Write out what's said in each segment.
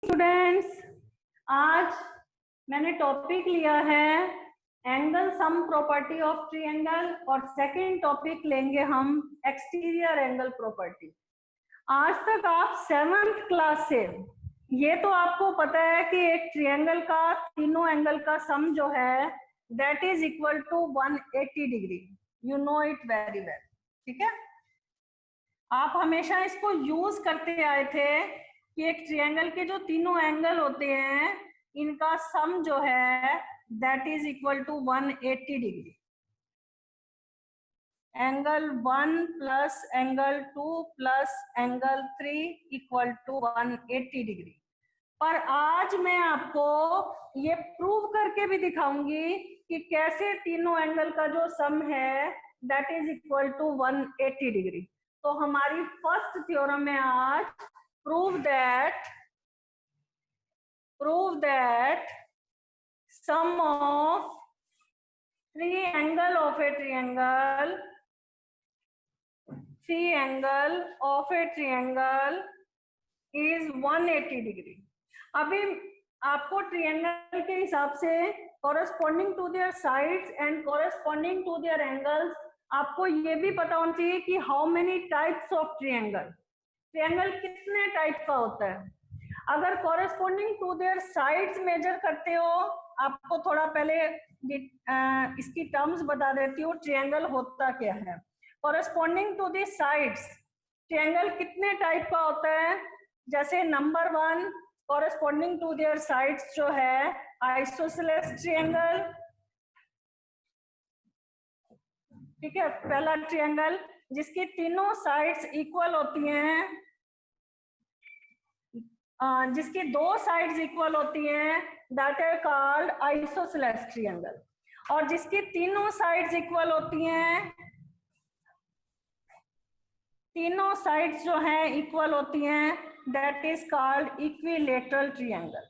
Students, आज मैंने topic लिया है angle sum property of triangle और सेकंड टॉपिक लेंगे हम एक्सटीरियर एंगल प्रॉपर्टी। आज तक आप 7th क्लास से ये तो आपको पता है कि एक ट्रायंगल का तीनों एंगल का सम जो है that is equal to 180 degree. You know it very well, ठीक है। आप हमेशा इसको यूज करते आए थे कि एक ट्रायंगल के जो तीनों एंगल होते हैं इनका सम जो है that is equal to 180 degree. Angle 1 plus angle 2 plus angle 3 equal to 180 degree. पर आज मैं आपको ये प्रूव करके भी दिखाऊंगी कि कैसे तीनों एंगल का जो सम है that is equal to 180 degree. तो हमारी फर्स्ट थ्योरम है आज prove that sum of triangle of a triangle is 180 degree. अभी आपको ट्रायंगल के हिसाब से corresponding to their sides and corresponding to their angles आपको ये भी पता होना चाहिए कि how many types of triangle कितने टाइप का होता है। अगर corresponding to their sides measure करते हो, आपको थोड़ा पहले इसकी टर्म्स बता देती हूँ ट्रायंगल होता क्या है। Corresponding to the sides triangle कितने टाइप का होता है, जैसे number 1 corresponding to their sides जो है आइसोसेलेस ट्रायंगल, ठीक है। पहला ट्रायंगल जिसकी तीनों साइड्स इक्वल होती हैं, जिसकी दो साइड्स इक्वल होती हैं that is called isosceles triangle. और जिसकी तीनों साइड्स इक्वल होती हैं, तीनों साइड्स जो हैं इक्वल होती हैं that is called equilateral triangle,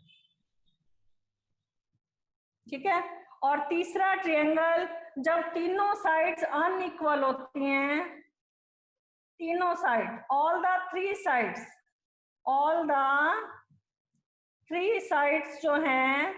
ठीक है। और तीसरा ट्रायंगल जब तीनों साइड्स अनइक्वल होती हैं, तीनों side all the three sides जो हैं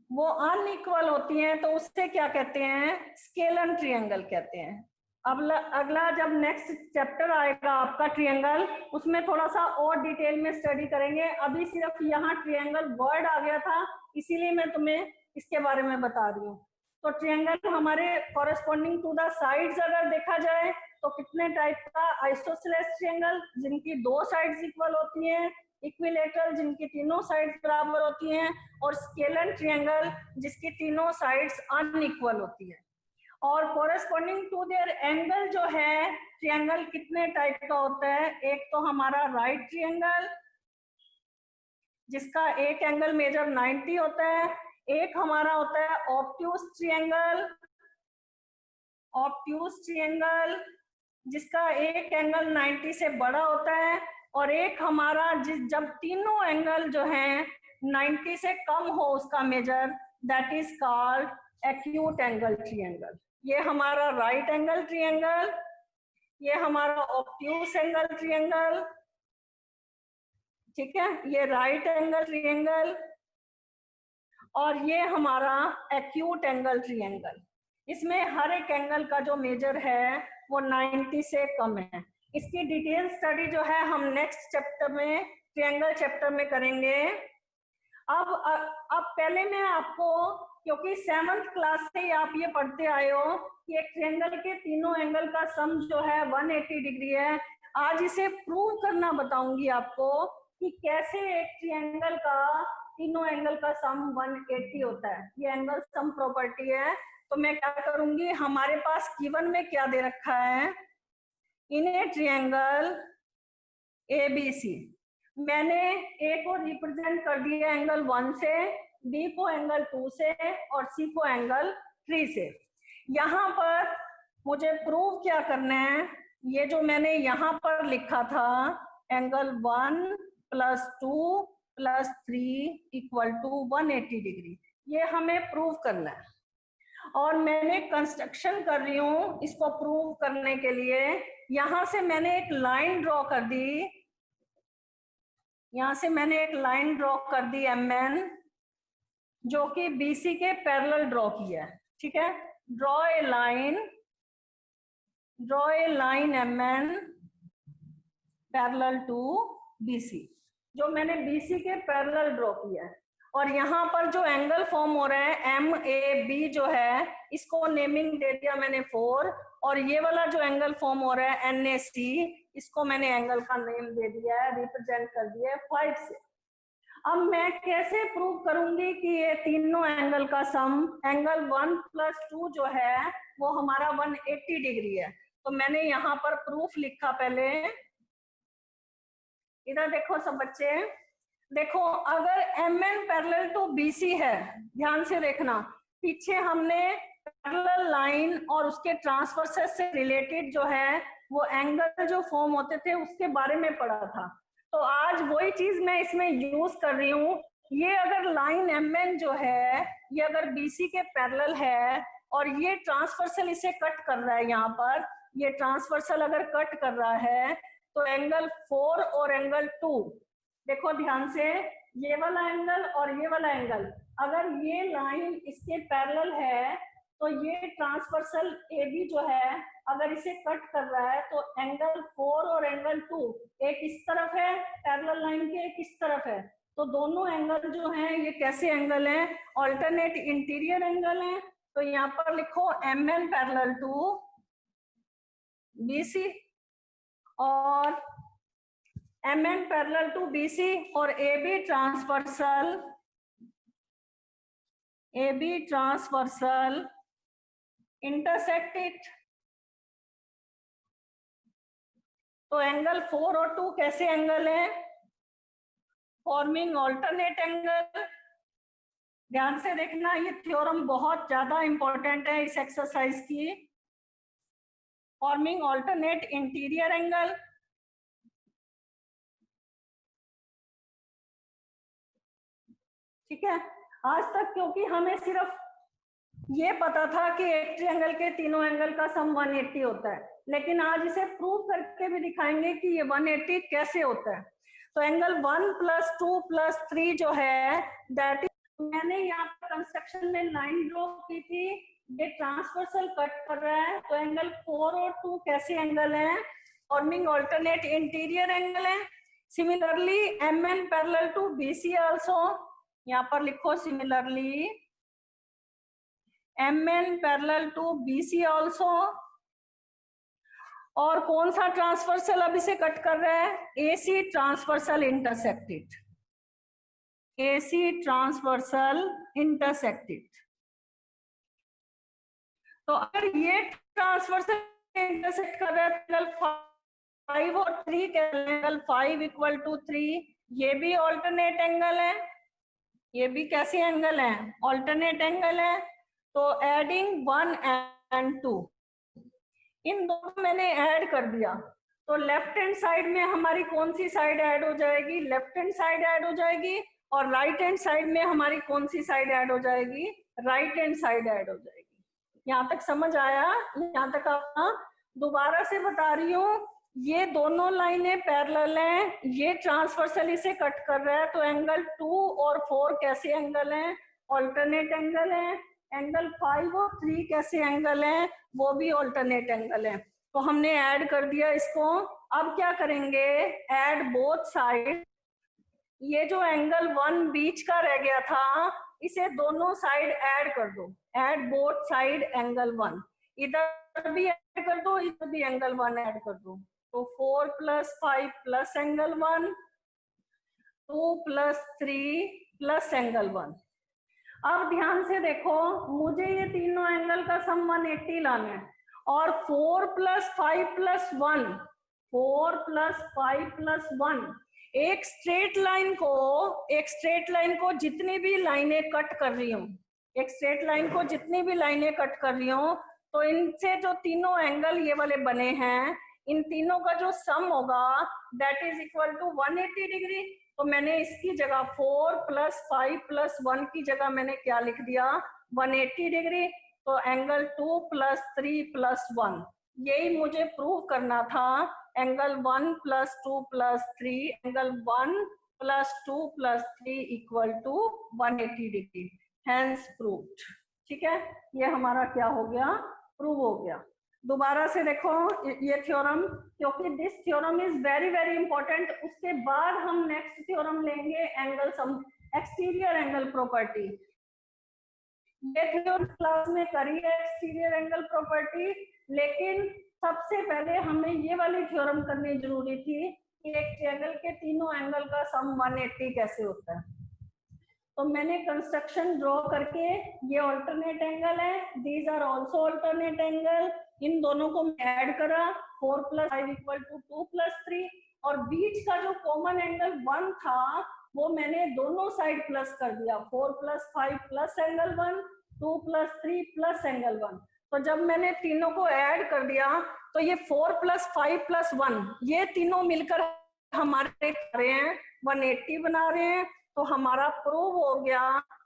वो अनइक्वल होती हैं, तो उससे क्या कहते हैं, स्केलर ट्रायंगल कहते हैं। अब अगला जब नेक्स्ट चैप्टर आएगा आपका ट्रायंगल, उसमें थोड़ा सा और डिटेल में स्टडी करेंगे। अभी सिर्फ यहाँ ट्रायंगल वर्ड आ गया था इसीलिए मैं तुम्हें इसके बारे में बता रही हूँ। तो ट्रायंगल हमारे कॉरेस्पॉन्डिंग टू द साइड्स अगर देखा जाए तो कितने टाइप का, आइसोसेलेस ट्रायंगल जिनकी दो साइड्स इक्वल होती हैं, इक्विलैटरल जिनकी तीनों साइड्स बराबर होती हैं, और स्केलर ट्रायंगल जिसकी तीनों साइड्स अनइक्वल होती है। और कॉरेस्पॉन्डिंग टू देयर एंगल जो है ट्रायंगल कितने टाइप का होता है, एक तो हमारा राइट ट्रायंगल जिसका एक एंगल मेजर 90 होता है, एक हमारा होता है ऑब्ट्यूज ट्रायंगल जिसका एक एंगल 90 से बड़ा होता है, और एक हमारा जब तीनों एंगल जो हैं 90 से कम हो उसका measure that is called acute angle triangle. ये हमारा राइट एंगल ट्रायंगल, ये हमारा ऑब्ट्यूज एंगल ट्रायंगल, ठीक है, ये राइट एंगल ट्रायंगल, और ये हमारा एक्यूट एंगल ट्रायंगल। इसमें हर एक एंगल का जो मेजर है वो 90 से कम है। इसकी डिटेल स्टडी जो है हम नेक्स्ट चैप्टर में, ट्रायंगल चैप्टर में करेंगे। अब पहले मैं आपको, क्योंकि 7th क्लास से आप ये पढ़ते आए हो कि एक ट्रायंगल के तीनों एंगल का सम जो है 180 डिग्री है, आज इसे प्रूव करना बताऊंगी आपको कि कैसे एक ट्रायंगल का तीनों एंगल का सम 180 होता है। ये एंगल सम प्रॉपर्टी है। तो मैं क्या करूंगी, हमारे पास गिवन में क्या दे रखा है, इन ए ट्रायंगल ABC मैंने A को रिप्रेजेंट कर दिया एंगल 1 से, B को एंगल 2 से और C को एंगल 3 से। यहाँ पर मुझे प्रूव क्या करना है, ये जो मैंने यहाँ पर लिखा था एंगल 1 + 2 + 3 = 180 डिग्री, ये हमें प्रूव करना है। और मैंने कंस्ट्रक्शन कर रही हूँ इसको प्रूव करने के लिए। यहाँ से मैंने एक लाइन ड्रॉ कर दी यहाँ से मैंने एक लाइन ड्रॉ कर दी MN, जो कि BC के पैरेलल ड्रॉ की है, ठीक है। Draw a line MN parallel to BC, जो मैंने BC के पैरेलल ड्रॉ किया है। और यहाँ पर जो एंगल फॉर्म हो रहा है MAB जो है, इसको नेमिंग दे दिया मैंने 4, और ये वाला जो एंगल फॉर्म हो रहा है NAC, इसको मैंने एंगल का नेम दे दिया है, रिप्रेजेंट कर दिया है 5 से। अब मैं कैसे प्रूव करूंगी कि ये तीनों एंगल का सम, एंगल 1 + 2 जो है वो हमारा 180 डिग्री है। तो मैंने यहाँ पर प्रूफ लिखा, पहले इधर देखो सब बच्चे, देखो अगर MN पैरेलल टू BC है, ध्यान से देखना, पीछे हमने पैरेलल लाइन और उसके ट्रांसवर्सेस से रिलेटेड जो है वो एंगल जो फॉर्म होते थे उसके बारे में पढ़ा था। तो आज वही चीज मैं इसमें यूज कर रही हूँ। ये अगर लाइन MN जो है ये अगर BC के पैरेलल है और ये ट्रांसवर्सल इसे कट कर रहा है, यहाँ पर ये ट्रांसवर्सल अगर कट कर रहा है तो एंगल 4 और एंगल 2, देखो ध्यान से, ये वाला एंगल और ये वाला एंगल, अगर ये लाइन इसके पैरेलल है तो ये ट्रांसवर्सल AB जो है अगर इसे कट कर रहा है तो एंगल 4 और एंगल 2 एक इस तरफ है पैरेलल लाइन के, एक इस तरफ है। तो दोनों एंगल जो हैं ये कैसे एंगल हैं? ऑल्टरनेट इंटीरियर एंगल हैं। तो यहाँ पर लिखो MN पैरेलल टू BC और MN पैरेलल टू BC और AB ट्रांसवर्सल इंटरसेक्ट इट। तो एंगल 4 और 2 कैसे एंगल है? Forming alternate angle. ध्यान से देखना, ये थ्योरम बहुत ज्यादा इंपॉर्टेंट है इस एक्सरसाइज की। फॉर्मिंग ऑल्टरनेट इंटीरियर एंगल, ठीक है। आज तक क्योंकि हमें सिर्फ ये पता था कि एक ट्रायंगल के तीनों एंगल का सम 180 होता है, लेकिन आज इसे प्रूव करके भी दिखाएंगे कि ये 180 कैसे होता है। तो एंगल 1 + 2 + 3 जो है दैट इज, मैंने यहाँ पर कंस्ट्रक्शन में लाइन ड्रॉ की थी, ये ट्रांसवर्सल कट कर रहा है। तो एंगल 4 और 2 कैसे एंगल है? फॉर्मिंग ऑल्टरनेट इंटीरियर एंगल है। Similarly MN parallel to BC also, यहाँ पर लिखो similarly MN parallel to BC also. और कौन सा ट्रांसवर्सल अब इसे कट कर रहा है? AC transversal intersected, AC transversal intersected. तो अगर ये ट्रांसवर्सल इंटरसेक्ट कर रहा है एंगल 5 और 3 के एंगल 5 = 3, ये भी ऑल्टरनेट एंगल है, ये भी कैसे एंगल है? ऑल्टरनेट एंगल है। तो एडिंग 1 and 2, इन दोनों मैंने ऐड कर दिया, तो लेफ्ट हैंड साइड में हमारी कौन सी साइड ऐड हो जाएगी? लेफ्ट हैंड साइड ऐड हो जाएगी। और राइट हैंड साइड में हमारी कौन सी साइड ऐड हो जाएगी? राइट हैंड साइड ऐड हो जाएगी। यहाँ तक समझ आया? यहाँ तक आप, दोबारा से बता रही हूँ, ये दोनों लाइनें पैरेलल हैं, ये ट्रांसवर्सल इसे कट कर रहा है। तो एंगल 2 और 4 कैसे एंगल हैं? ऑल्टरनेट एंगल है। एंगल 5 और 3 कैसे एंगल हैं? वो भी ऑल्टरनेट एंगल है। तो हमने ऐड कर दिया इसको। अब क्या करेंगे? Add both side. ये जो एंगल 1 बीच का रह गया था, इसे दोनों साइड ऐड कर दो। ऐड बोथ साइड एंगल 1, इधर भी ऐड कर दो, इधर भी एंगल 1 ऐड कर दो। तो 4 + 5 + एंगल 1, 2 + 3 + एंगल 1। अब ध्यान से देखो, मुझे ये तीनों एंगल का सम 180 लाना है। और 4 + 5 + 1, 4 + 5 + 1, एक स्ट्रेट लाइन को जितनी भी लाइनें कट कर रही हूँ, एक स्ट्रेट लाइन को जितनी भी लाइनें कट कर रही हूँ, तो इनसे जो तीनों एंगल ये वाले बने हैं, इन तीनों का जो सम होगा that is equal to 180 degree. तो मैंने इसकी जगह 4 + 5 + 1 की जगह मैंने क्या लिख दिया? 180 डिग्री। तो एंगल 2 + 3 + 1, यही मुझे प्रूव करना था। Angle 1 + 2 + 3, angle 1 plus 2 plus 3 equal to 180 degree, hence proved. ठीक है, ये हमारा क्या हो गया, प्रूव हो गया। दोबारा से देखो ये थ्योरम, क्योंकि this theorem is very very important. उसके बाद हम नेक्स्ट थ्योरम लेंगे angle sum, exterior angle property. ये थ्योरम क्लास में करी है एक्सटीरियर एंगल प्रॉपर्टी, लेकिन सबसे पहले हमें ये वाली थ्योरम करनी जरूरी थी कि एक ट्रायंगल के तीनों एंगल का सम 180 कैसे होता है। तो मैंने कंस्ट्रक्शन ड्रॉ करके, ये ऑल्टरनेट एंगल है, these are also alternate angle, इन दोनों को ऐड करा, 4 + 5 = 2 + 3, और बीच का जो कॉमन एंगल 1 था वो मैंने दोनों साइड प्लस कर दिया, 4 + 5 प्लस एंगल 1, 2 + 3 प्लस एंगल 1। तो जब मैंने तीनों को ऐड कर दिया तो ये 4 + 5 + 1 ये तीनों मिलकर हमारे रहे हैं 180 बना रहे हैं। तो हमारा प्रूव हो गया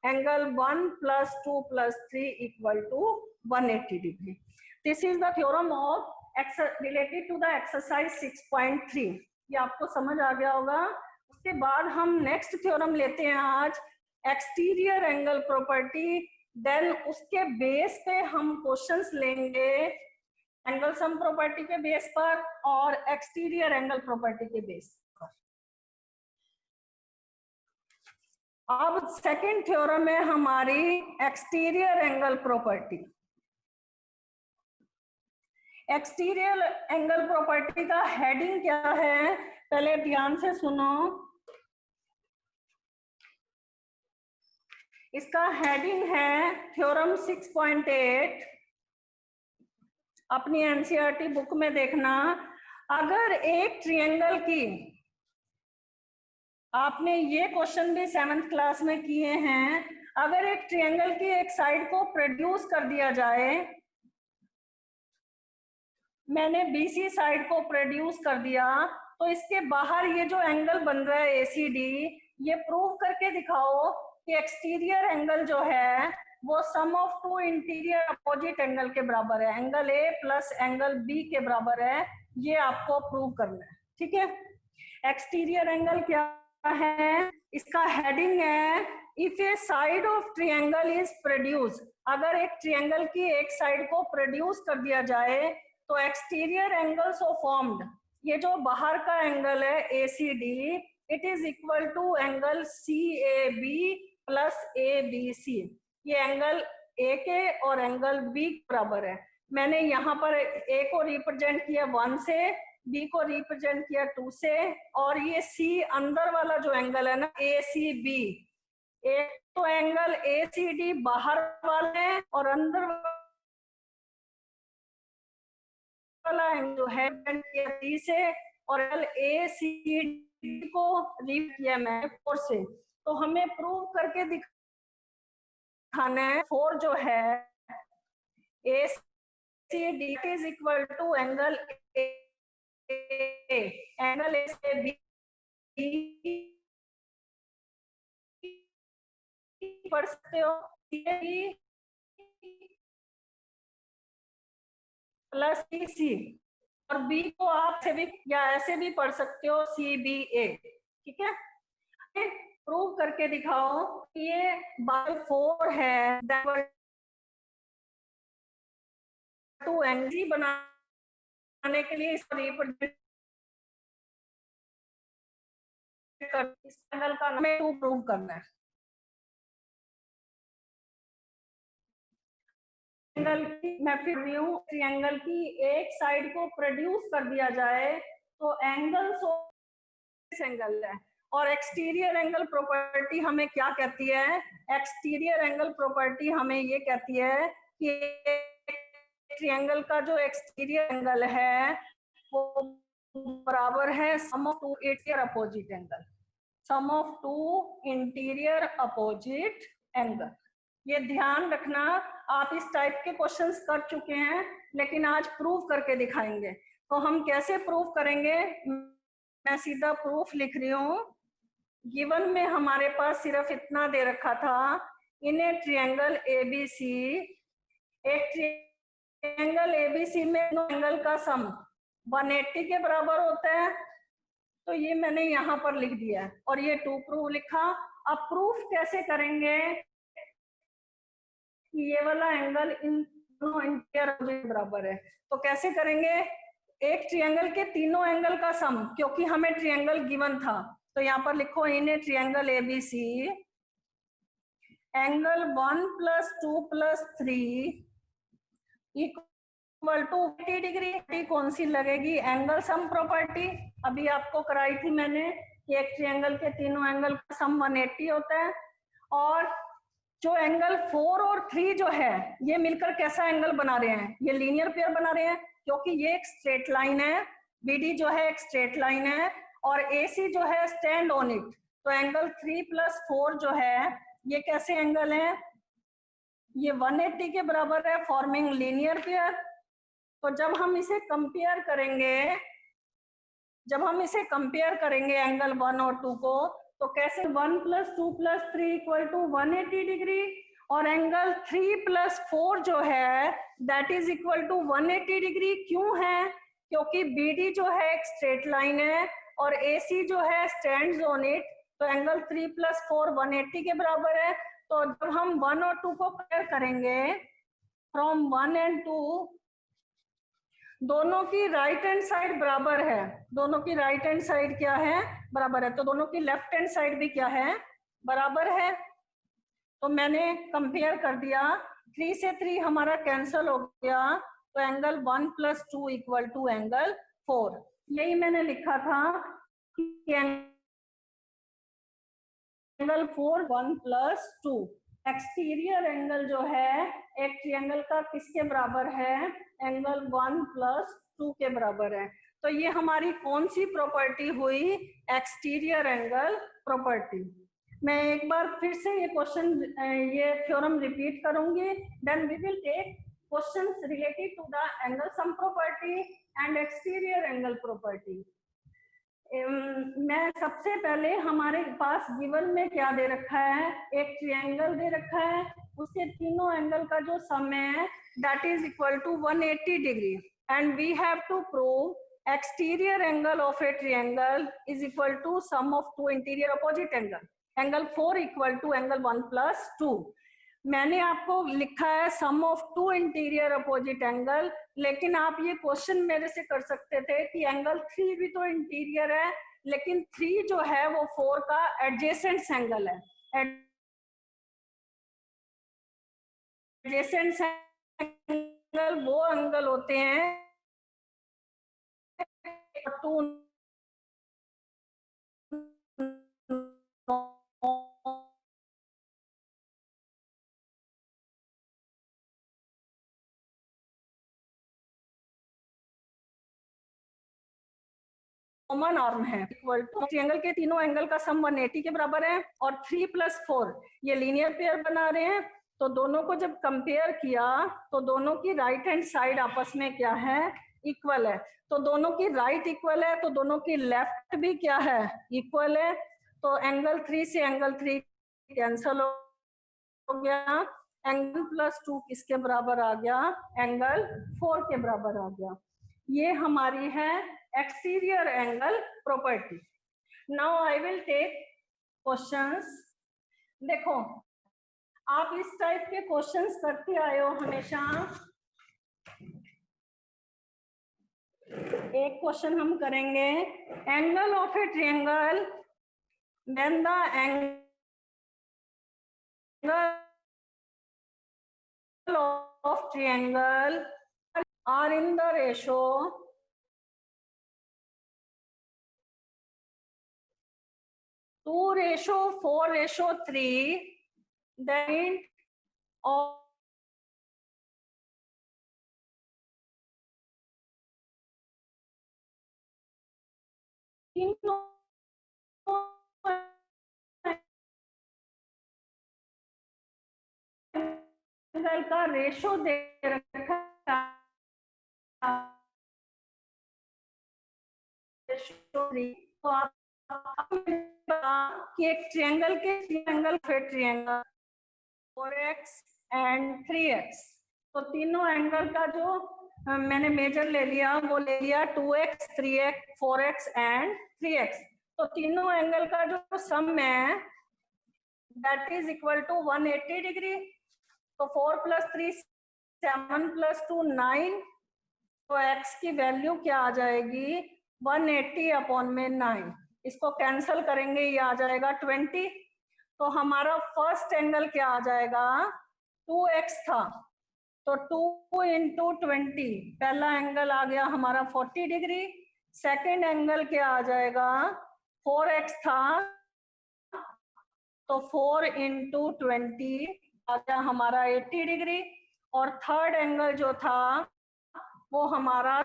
angle 1 + 2 + 3 = 180 degree. This is the theorem of related to the exercise 6.3। ये आपको समझ आ गया होगा। उसके बाद हम नेक्स्ट थ्योरम लेते हैं आज, एक्सटीरियर एंगल प्रॉपर्टी। देन उसके बेस पे हम क्वेश्चंस लेंगे एंगल सम प्रॉपर्टी के बेस पर और एक्सटीरियर एंगल प्रॉपर्टी के बेस पर। अब सेकंड थ्योरम है हमारी exterior angle property. Exterior angle property का हेडिंग क्या है, पहले ध्यान से सुनो। इसका हेडिंग है थ्योरम 6.8, अपनी एनसीईआरटी बुक में देखना। अगर एक ट्रायंगल की, आपने ये क्वेश्चन भी 7th क्लास में किए हैं, अगर एक ट्रायंगल की एक साइड को प्रोड्यूस कर दिया जाए, मैंने बीसी साइड को प्रोड्यूस कर दिया, तो इसके बाहर ये जो एंगल बन रहा है एसीडी, ये प्रूव करके दिखाओ कि एक्सटीरियर एंगल जो है वो sum of two interior opposite angle के बराबर है, angle A plus angle B के बराबर है। ये आपको प्रूव करना है। ठीक है, एक्सटीरियर एंगल क्या है, इसका हेडिंग है if A side of triangle is produce. अगर एक ट्रायंगल की एक साइड को प्रोड्यूस कर दिया जाए तो एक्सटीरियर एंगल्स ऑफ फॉर्म्ड, ये जो बाहर का एंगल है ACD, it is equal to angle CAB plus ABC. ये एंगल ए के और एंगल बी बराबर है। मैंने यहाँ पर ए को रिप्रेजेंट किया 1 से, बी को रिप्रेजेंट किया 2 से, और ये सी अंदर वाला जो एंगल है ना एसीबी, एक तो एंगल एसीडी बाहर वाला है और अंदर वाला एंगल जो है किया डी से, और एल ए सी डी को रीड किया मैं 4 से। तो हमें प्रूव करके दिखाना है 4 जो है A C D is equal to angle angle A से बी पढ़ सकते हो प्लस सी, और बी को आप से भी या ऐसे भी पढ़ सकते हो सी बी ए। ठीक है, प्रूव करके दिखाओ कि ये बाय 4 है, टू एंगल बनाने के लिए इसको रिप्रेजेंट कर, इस एंगल का हमें 2 प्रूव करना है। एंगल की मैं फिर रही हूँ, ट्रायंगल की एक साइड को प्रोड्यूस कर दिया जाए तो एंगल्स ऑफ एंगल है। और एक्सटीरियर एंगल प्रॉपर्टी हमें क्या कहती है, एक्सटीरियर एंगल प्रॉपर्टी हमें ये कहती है कि ट्रायंगल का जो एक्सटीरियर एंगल है वो बराबर है sum of two interior opposite angle, sum of two interior opposite angle. ये ध्यान रखना, आप इस टाइप के क्वेश्चंस कर चुके हैं, लेकिन आज प्रूफ करके दिखाएंगे। तो हम कैसे प्रूफ करेंगे, मैं सीधा प्रूफ लिख रही हूँ। गिवन में हमारे पास सिर्फ इतना दे रखा था, इन ए ट्रायंगल एबीसी, एक ट्रायंगल एबीसी में एंगल का सम 180 के बराबर होता है। तो ये मैंने यहाँ पर लिख दिया है और ये टू प्रूव लिखा। अब प्रूफ कैसे करेंगे कि ये वाला एंगल इन दोनों इंटीरियर के बराबर है? तो कैसे करेंगे, एक ट्रायंगल के तीनों एंगल का सम, क्योंकि हमें ट्रायंगल गिवन था, तो यहाँ पर लिखो in a triangle ABC angle 1 + 2 + 3 equal to 80 degree. कौन सी लगेगी? Angle sum property. अभी आपको कराई थी मैंने कि एक ट्रायंगल के तीनों एंगल का सम 180 होता है। और जो एंगल 4 और 3 जो है ये मिलकर कैसा एंगल बना रहे हैं? ये लीनियर पेयर बना रहे हैं, क्योंकि ये एक स्ट्रेट लाइन है, बीडी जो है एक स्ट्रेट लाइन है और एसी जो है स्टैंड ऑन इट। तो एंगल 3 + 4 जो है ये कैसे एंगल है? ये 180 के बराबर है, फॉर्मिंग लीनियर पेयर। तो जब हम इसे कंपेयर करेंगे एंगल 1 और 2 को, तो कैसे 1 + 2 + 3 = 180 डिग्री और एंगल 3 + 4 जो है that is equal to 180 degree. क्यों है? क्योंकि बीडी जो है एक स्ट्रेट लाइन है और एसी जो है स्टैंड्स ऑन इट। तो एंगल 3 + 4 180 के बराबर है। तो जब हम 1 और 2 को कंपेयर करेंगे फ्रॉम 1 and 2, दोनों की राइट हैंड साइड बराबर है। दोनों की राइट हैंड साइड क्या है? बराबर है। तो दोनों की लेफ्ट हैंड साइड भी क्या है? बराबर है। तो मैंने कंपेयर कर दिया, 3 से 3 हमारा कैंसिल हो गया, तो एंगल 1 + 2 = एंगल 4। यही मैंने लिखा था कि एंगल 4 1 + 2। एक्सटीरियर एंगल जो है एक ट्रायंगल का किसके बराबर है? एंगल 1 + 2 के बराबर है। तो ये हमारी कौन सी प्रॉपर्टी हुई? Exterior angle property. मैं एक बार फिर से ये क्वेश्चन, ये थ्योरम रिपीट करूंगी, then we will take questions related to the angle sum property and exterior angle property. मैं सबसे पहले, हमारे पास गिवन में क्या दे रखा है? एक ट्रायंगल दे रखा है, उसके तीनों एंगल का जो सम है that is equal to 180 degree and we have to prove exterior angle of a triangle is equal to sum of two interior opposite angle. Angle 4 = angle 1 + 2। मैंने आपको लिखा है sum of two interior opposite angle, लेकिन आप ये question मेरे से कर सकते थे कि एंगल 3 भी तो इंटीरियर है, लेकिन 3 जो है वो 4 का एडजेसेंट एंगल है। एडजेसेंट एंगल वो एंगल होते हैं टू कॉमन आर्म है। इक्वल टू ट्रायंगल के तीनों एंगल का सम 180 के बराबर है और 3 + 4 ये लीनियर पेयर बना रहे हैं। तो दोनों को जब कंपेयर किया तो दोनों की राइट हैंड साइड आपस में क्या है? इक्वल है। तो दोनों की राइट इक्वल है तो दोनों की लेफ्ट भी क्या है? इक्वल है। तो एंगल 3 से एंगल 3 कैंसल हो गया। एंगल +2 किसके बराबर आ गया? एंगल 4 के बराबर आ गया। ये हमारी है exterior angle property. Now I will take questions. देखो, आप इस टाइप के क्वेश्चंस करते आए हो हमेशा। एक क्वेश्चन हम करेंगे, angle of a triangle when the angle of triangle are in the ratio 2:4:3, then of angle का रेशो दे रखा तो आप कि एक ट्रायंगल के ट्रायंगल फिर ट्रायंगल 4x and 3x, तो तीनों एंगल का जो मैंने मेजर ले लिया वो ले लिया 2x 3x 4x and 3x। तो तीनों एंगल का जो सम है that is equal to 180 degree. तो 4 + 3 7 + 2 9। तो x की वैल्यू क्या आ जाएगी 180/9। इसको कैंसल करेंगे, ये आ जाएगा 20। तो हमारा फर्स्ट एंगल क्या आ जाएगा 2x था, तो 2 × 20 पहला एंगल आ गया हमारा 40 डिग्री। सेकेंड एंगल क्या आ जाएगा 4x था, तो 4 × 20 आ गया हमारा 80 डिग्री। और थर्ड एंगल जो था वो हमारा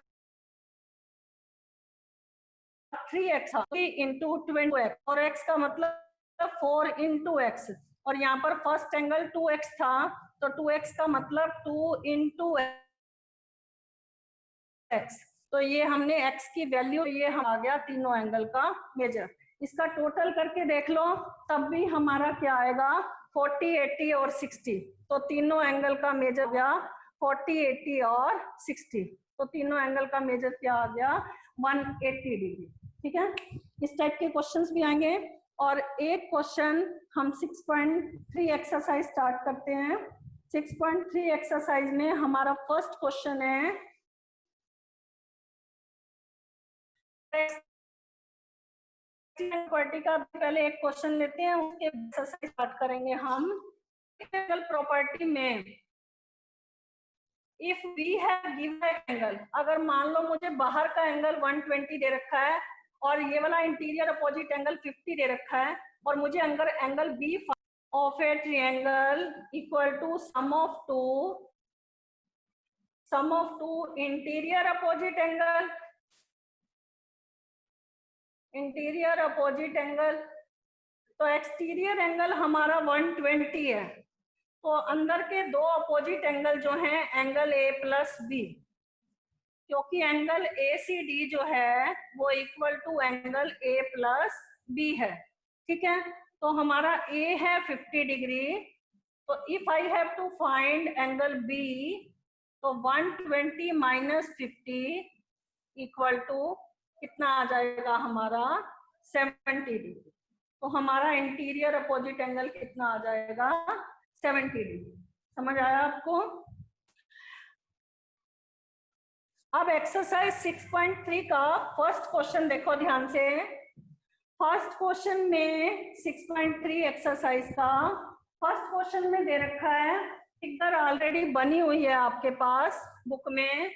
3x था, 3 × 20x। और x का मतलब 4 × x। और यहाँ पर फर्स्ट एंगल 2x था, तो 2x का मतलब 2 × x। तो ये हमने x की वैल्यू, ये हम आ गया तीनों एंगल का मेजर। इसका टोटल करके देख लो, तब भी हमारा क्या आएगा 40, 80 और 60। तो तीनों एंगल का मेजर गया 40, 80 और 60। तो तीनों एंगल का मेजर क्या आ गया 180 डिग्री। ठीक है, इस टाइप के क्वेश्चंस भी आएंगे। और एक क्वेश्चन हम 6.3 एक्सरसाइज स्टार्ट करते हैं। 6.3 एक्सरसाइज में हमारा फर्स्ट क्वेश्चन है प्रॉपर्टी का। पहले एक क्वेश्चन लेते हैं, उसके एक्सरसाइज स्टार्ट करेंगे हम। प्रॉपर्टी में if we have given angle, अगर मान लो मुझे बाहर का एंगल 120 दे रखा है और ये वाला इंटीरियर अपोजिट एंगल 50 दे रखा है, और मुझे अंदर angle B of a triangle equal to sum of two interior opposite angle. तो एक्सटीरियर एंगल हमारा 120 है, तो अंदर के दो अपोजिट एंगल जो हैं एंगल ए प्लस बी, क्योंकि एंगल ए सी डी जो है वो equal to angle A plus B है। ठीक है, तो हमारा ए है 50 डिग्री। तो if I have to find angle B, तो 120 - 50 इक्वल टू कितना आ जाएगा हमारा 70 डिग्री। तो हमारा इंटीरियर अपोजिट एंगल कितना आ जाएगा 70 डिग्री। समझ आया आपको? अब एक्सरसाइज 6.3 का फर्स्ट क्वेश्चन देखो ध्यान से। फर्स्ट क्वेश्चन में 6.3 एक्सरसाइज का फर्स्ट क्वेश्चन में दे रखा है, फिगर ऑलरेडी बनी हुई है आपके पास बुक में,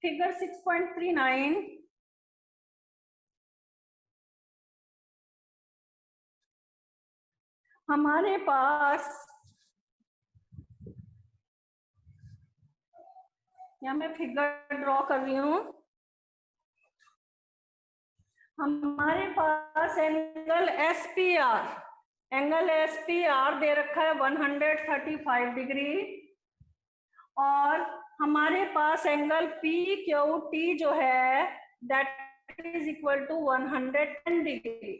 फिगर 6.39। हमारे पास, या मैं फिगर ड्रॉ कर रही हूं, हमारे पास एंगल एस पी आर दे रखा है 135 डिग्री, और हमारे पास एंगल पी क्यू टी जो है that is equal to 110 degree.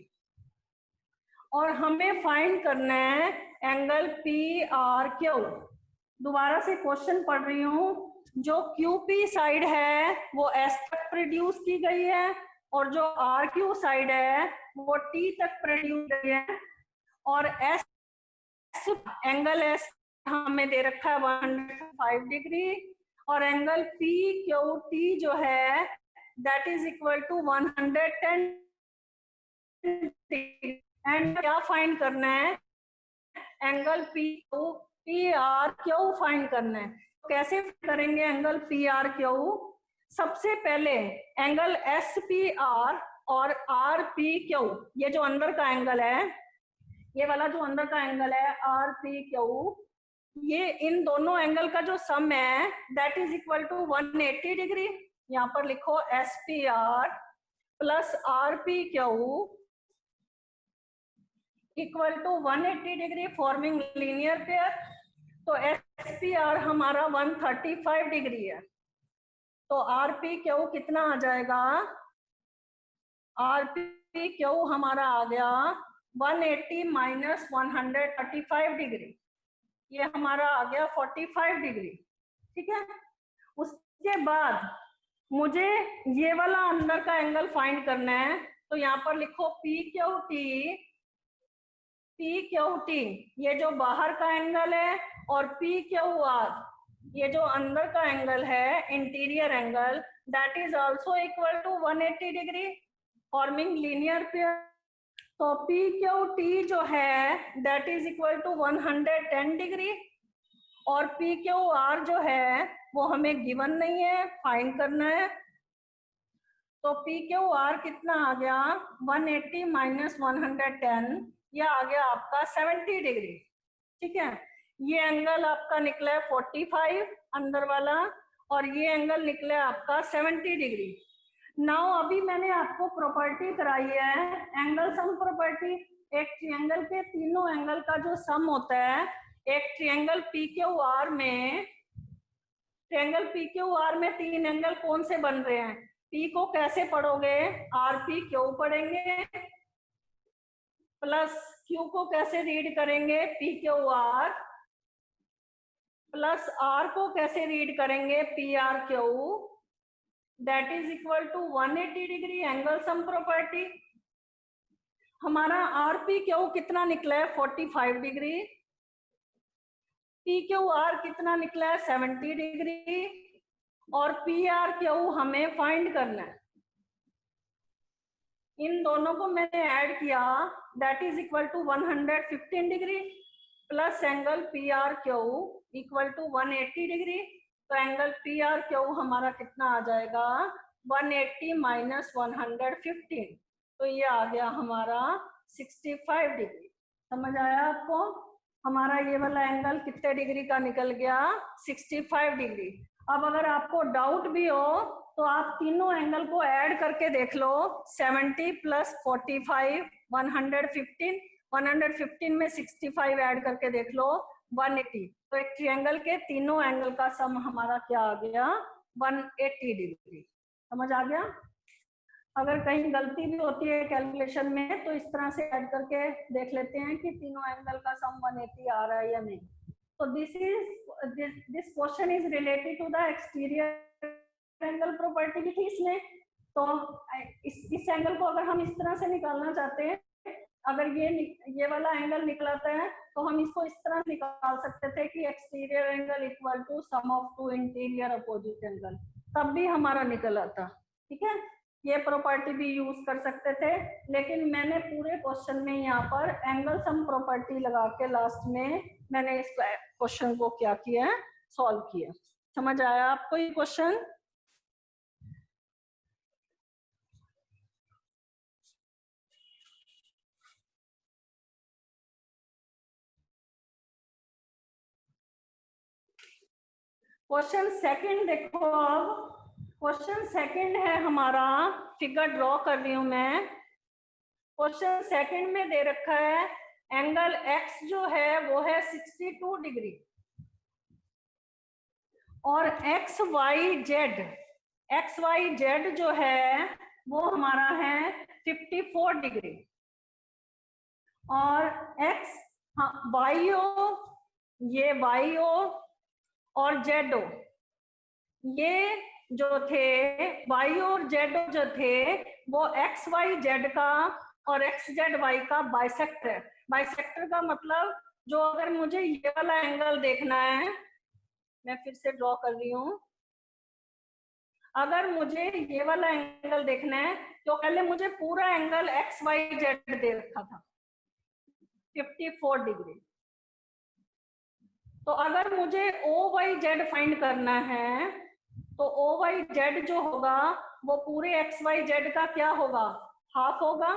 और हमें फाइंड करना है एंगल पी आर क्यू। दोबारा से क्वेश्चन पढ़ रही हूँ। जो क्यू पी साइड है वो एस तक प्रोड्यूस की गई है, और जो आर क्यू साइड है वो टी तक प्रोड्यूस की गई है। और एस एंगल एस हमें दे रखा है 105 डिग्री, और एंगल पी क्यू टी जो है that is equal to 110 degree. And क्या फाइंड करना है angle P R Q find करना है। तो कैसे करेंगे एंगल पी आर क्यू? सबसे पहले एंगल एस पी आर और आर पी क्यू, ये जो अंदर का एंगल है, ये वाला जो अंदर का एंगल है आर पी क्यू, ये इन दोनों एंगल का जो सम है that is equal to 180 degree. यहाँ पर लिखो S P R plus R P Q equal to 180 degree forming linear pair. तो एस पी आर हमारा 135 डिग्री है, तो आर पी क्यू कितना आ जाएगा? आर पी क्यू हमारा आ गया 180 - 135 डिग्री, ये हमारा आ गया 45 डिग्री। ठीक है, उसके बाद मुझे ये वाला अंदर का एंगल फाइंड करना है। तो यहाँ पर लिखो P Q T, P Q T ये जो बाहर का एंगल है, और पी क्यू आर ये जो अंदर का एंगल है, interior angle, that is also equal to 180 degree, forming linear pair. तो पी क्यू टी जो है that is equal to 110 degree, और पी क्यू आर जो है वो हमें गिवन नहीं है, फाइंड करना है। तो पी क्यू आर कितना आ गया, 180 माइनस 110, ये आ गया आपका 70 डिग्री। ठीक है, ये एंगल आपका निकला है 45 अंदर वाला, और ये एंगल निकला है आपका 70 डिग्री। नाउ अभी मैंने आपको प्रॉपर्टी कराई है, एंगल सम प्रॉपर्टी। एक ट्रायंगल के तीनों एंगल का जो सम होता है, एक ट्रायंगल पी क्यू आर में, ट्रायंगल पी क्यू आर में तीन एंगल कौन से बन रहे हैं, पी को कैसे पढ़ोगे, आर पी क्यू पढ़ेंगे, प्लस क्यू को कैसे रीड करेंगे, P Q R, plus R को कैसे रीड करेंगे, P R Q, that is equal to 180 degree angle sum property. हमारा आर पी क्यू कितना निकला है 45 डिग्री, पी क्यू आर कितना निकला है 70 डिग्री, और पी आर क्यू हमें फाइंड करना है। इन दोनों को मैंने ऐड किया, that is equal to 115 degree plus angle P R Q equal to 180 degree. तो एंगल पी आर क्यू हमारा कितना आ जाएगा, 180 माइनस 115, तो ये आ गया हमारा 65 डिग्री। समझ आया आपको, हमारा ये वाला एंगल कितने डिग्री का निकल गया, 65 डिग्री। अब अगर आपको डाउट भी हो तो आप तीनों एंगल को ऐड करके देख लो, 70 प्लस 45 115, 115 में 65 ऐड करके देख लो 180। तो एक ट्रायंगल के तीनों एंगल का सम हमारा क्या आ गया, 180 डिग्री। समझ आ गया। अगर कहीं गलती भी होती है कैलकुलेशन में तो इस तरह से ऐड करके देख लेते हैं कि तीनों एंगल का सम 180 आ रहा है या नहीं। तो this question is related to the exterior angle property भी थी इसमें। तो इस एंगल को अगर हम इस तरह से निकालना चाहते हैं, अगर ये वाला एंगल निकलाता है तो हम इसको इस तरह निकाल सकते थे कि exterior angle equal to sum of two interior opposite angle, तब भी हमारा निकल आता। ठीक है, ये प्रॉपर्टी भी यूज कर सकते थे, लेकिन मैंने पूरे क्वेश्चन में यहाँ पर एंगल सम प्रॉपर्टी लगा के लास्ट में मैंने इस क्वेश्चन को क्या किया है, सॉल्व किया। समझ आया आपको ये क्वेश्चन। क्वेश्चन सेकंड देखो, अब क्वेश्चन सेकंड है हमारा, फिगर ड्रॉ कर रही हूं मैं। क्वेश्चन सेकंड में दे रखा है एंगल एक्स जो है वो है 62 डिग्री, और एक्स वाई जेड जो है वो हमारा है 54 डिग्री, और एक्स वाईओ, ये वाईओ और जेड ओ, ये जो थे वाई और जेड जो थे वो एक्स वाई जेड का और एक्स जेड वाई का बाइसेक्टर है। बाइसेक्टर का मतलब जो अगर मुझे ये वाला एंगल देखना है, मैं फिर से ड्रॉ कर रही हूँ, अगर मुझे ये वाला एंगल देखना है तो पहले मुझे पूरा एंगल एक्स वाई जेड दे रखा था 54 डिग्री। तो अगर मुझे ओ वाई जेड फाइंड करना है तो ओ वाई जेड जो होगा वो पूरे एक्स वाई जेड का क्या होगा, हाफ होगा।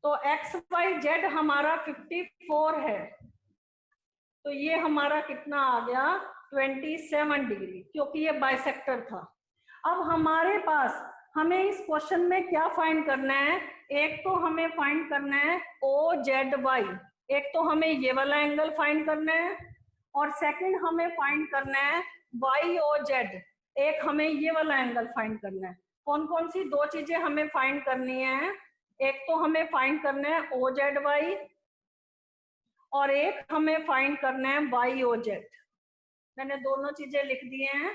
तो एक्स वाई जेड हमारा 54 है, तो ये हमारा कितना आ गया 27 डिग्री, क्योंकि ये बाइसेक्टर था। अब हमारे पास हमें इस क्वेश्चन में क्या फाइंड करना है, एक तो हमें फाइंड करना है ओ जेड वाई, एक तो हमें ये वाला एंगल फाइंड करना है, और सेकंड हमें फाइंड करना है वाई ओ जेड, एक हमें ये वाला एंगल फाइंड करना है। कौन कौन सी दो चीजें हमें फाइंड करनी है, एक तो हमें फाइंड करना है ओ जेड वाई, और एक हमें फाइंड करना है वाई ओ जेड। मैंने दोनों चीजें लिख दी हैं।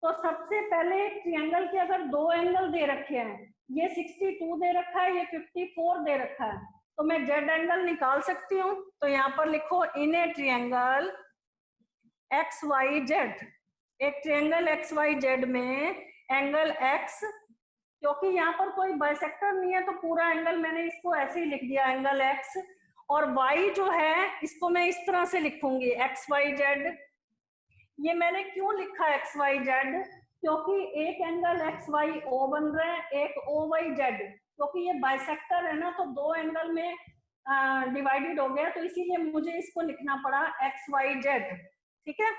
तो सबसे पहले ट्रायंगल के अगर दो एंगल दे रखे हैं, ये 62 दे रखा है, ये 54 दे रखा है, तो मैं जेड एंगल निकाल सकती हूँ। तो यहाँ पर लिखो in a triangle X Y Z, एक ट्रायंगल एक्स वाई जेड में एंगल एक्स, क्योंकि यहाँ पर कोई बाइसेक्टर नहीं है तो पूरा एंगल मैंने इसको ऐसे ही लिख दिया एंगल एक्स, और वाई जो है इसको मैं इस तरह से लिखूंगी एक्स वाई जेड। ये मैंने क्यों लिखा एक्स वाई जेड, क्योंकि एक एंगल एक्स वाई ओ बन रहा है, एक ओ वाई जेड, क्योंकि ये बाइसेक्टर है ना, तो दो एंगल में डिवाइडेड हो गया, तो इसीलिए मुझे इसको लिखना पड़ा एक्स वाई जेड। ठीक है,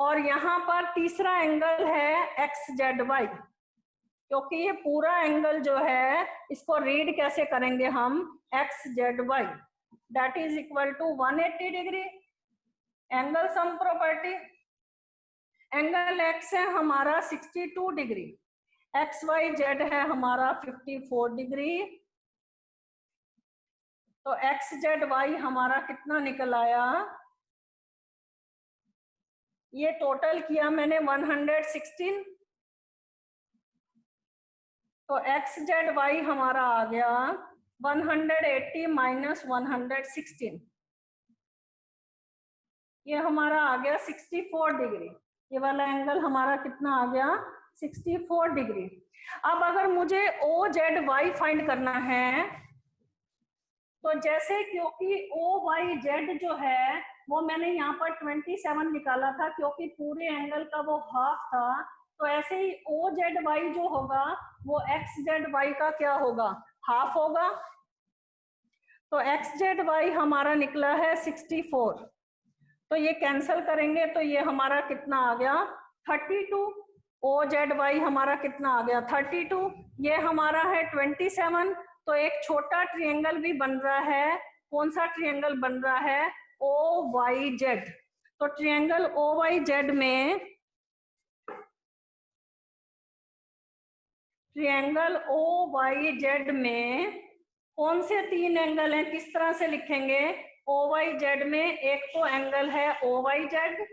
और यहाँ पर तीसरा एंगल है एक्स जेड वाई, क्योंकि ये पूरा एंगल जो है इसको रीड कैसे करेंगे हम, X Z Y that is equal to 180 degree. Angle sum property, angle X है हमारा 62 डिग्री, एक्स वाई जेड है हमारा 54 डिग्री, तो एक्स जेड वाई हमारा कितना निकल आया, ये टोटल किया मैंने 116, तो एक्स जेड वाई हमारा आ गया 180 माइनस 116, ये हमारा आ गया 64 डिग्री। ये वाला एंगल हमारा कितना आ गया, 64 डिग्री। अब अगर मुझे ओ जेड वाई फाइंड करना है, तो जैसे क्योंकि ओ वाई जेड जो है वो मैंने यहाँ पर 27 निकाला था, क्योंकि पूरे एंगल का वो हाफ था, तो ऐसे ही ओ जेड वाई जो होगा वो एक्स जेड वाई का क्या होगा, हाफ होगा। तो एक्स जेड वाई हमारा निकला है 64, तो ये कैंसिल करेंगे तो ये हमारा कितना आ गया 32, ओ जेड वाई हमारा कितना आ गया 32, ये हमारा है 27, तो एक छोटा ट्रायंगल भी बन रहा है। कौन सा ट्रायंगल बन रहा है, ओ वाई जेड। तो ट्रायंगल ओ वाई जेड में, ट्रायंगल ओ वाई जेड में कौन से तीन एंगल हैं, किस तरह से लिखेंगे, ओ वाई जेड में एक तो एंगल है ओ वाई जेड,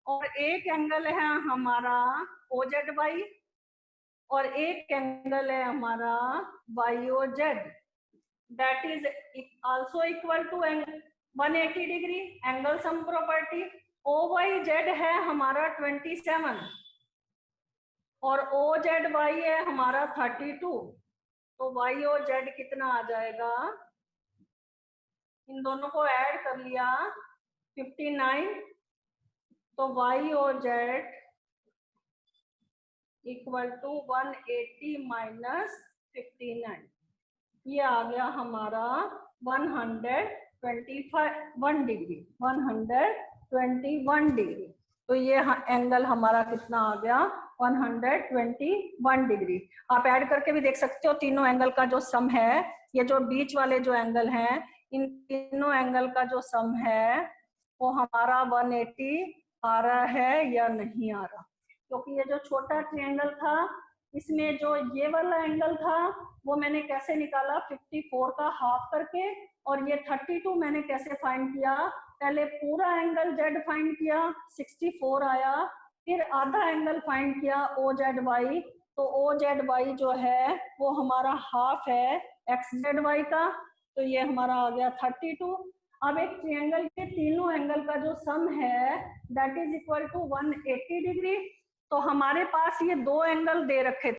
और एक एंगल है हमारा ओ जेड वाई, और एक एंगल है हमारा Y O Z, that is also equal to 180 degree. Angle sum property, O Y Z है हमारा 27 और ओ जेड वाई है हमारा 32, तो वाई ओ जेड कितना आ जाएगा, इन दोनों को ऐड कर लिया 59, तो Y O Z equal to 180 minus 59, ये आ गया हमारा 121 डिग्री, 121 डिग्री। तो ये एंगल हमारा कितना आ गया 121 डिग्री। आप ऐड करके भी देख सकते हो, तीनों एंगल का जो सम है, ये जो बीच वाले जो एंगल हैं, इन तीनों एंगल का जो सम है वो हमारा 180 आ रहा है या नहीं आ रहा, क्योंकि ये जो छोटा ट्रायंगल था इसमें जो ये वाला एंगल था वो मैंने कैसे निकाला 54 का हाफ करके, और ये 32 मैंने कैसे फाइंड किया, पहले पूरा एंगल जेड फाइंड किया 64 आया, फिर आधा एंगल फाइंड किया ओ जेड वाई, तो ओ जेड वाई जो है वो हमारा हाफ है एक्स जेड वाई का, तो ये हमारा आ गया 32। अब एक ट्रायंगल के तीनों एंगल का जो सम है that is equal to 180 degree. तो हमारे पास ये दो एंगल दे रखे